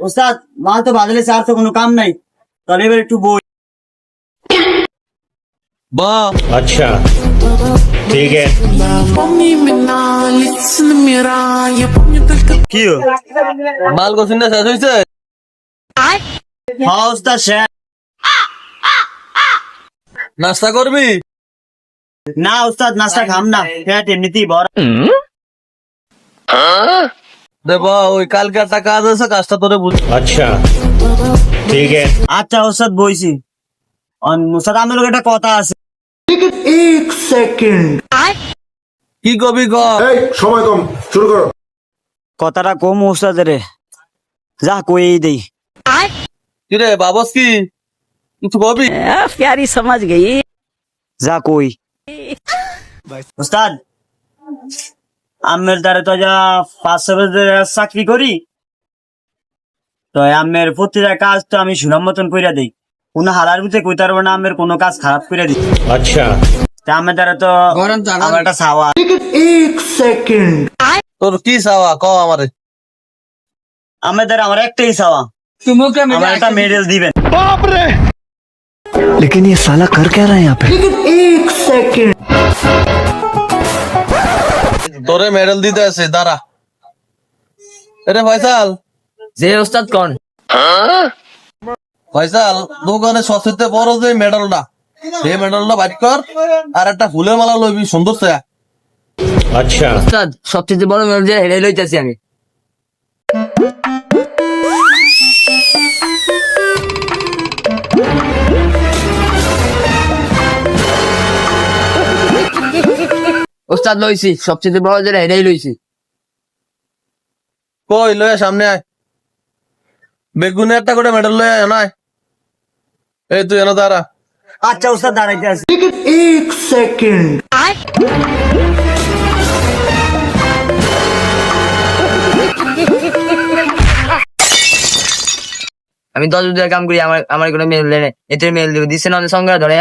ওস্তাদ মাল তো বাদলে চার তো কোনো কাম নাই, তাহলে এবার একটু বই। বাহ अच्छा ठीक है। কি মাল গোসিন না শেষ হয়েছে? হ্যাঁ ওস্তাদ শেষ। নাস্তা করবি? না ওস্তাদ নাস্তা খাম না, পেট এমনিতেই ভরা। দেবা ওই কালকে একটা কাজ আছে, কাজটা তোরে বুঝ। अच्छा ठीक है। আচ্ছা ওস্তাদ বইছি। ওস্তাদ আমার লোক একটা কথা আছে। কি কবি ক? এই সময় কম, শুরু করো। কথাটা কম ওস্তাদ রে, যা কই দেই। কিরে বাবস কি কিছু কবি? प्यारी समझ गई। যা কই ওস্তাদ, আমের দ্বারা তো যা 5-6 বছর চাকরি করি, তো আমের প্রতিটা কাজ তো আমি সুনাম মতন কইরা দেই। কোনো হালার ভিতরে কইতে পারবো না আমের কোনো কাজ খারাপ কইরা দিই। अच्छा তা আমের দ্বারা তো আমার একটা চাওয়া। তোর কি চাওয়া ক আমারে? আমের দ্বারা আমার একটাই চাওয়া, আমার একটা মেডেল দিবেন। लेकिन ये साला कर क्या रहा है यहाँ पे? তোরে মেডেল দিতে আছে, দাঁড়া। এরে ফয়সাল, যে ওস্তাদ কোন? ফয়সাল দোকানে সবচেয়ে বড় যে মেডেলটা, সেই মেডেলটা বাইট কর, আর একটা ফুলের মালা লইবি সুন্দর সে। अच्छा ওস্তাদ সবচেয়ে বড় মেল যে হেরে লইতাছি আমি। ওস্তাদ লইছি, সবচেয়ে বড় যে হেরেই লইছি। কই লয়ে সামনে আয়, বেগুনে একটা করে মেডেল লয়ে আয় নয়। এই তুই এনে দাঁড়া। আচ্ছা ওস্তাদ দাঁড়াইতে আছে। আমি 10 বছর কাম করি, আমার কোনো মেল নেই, এতে মেল দিব দিছে না সঙ্গে ধরে।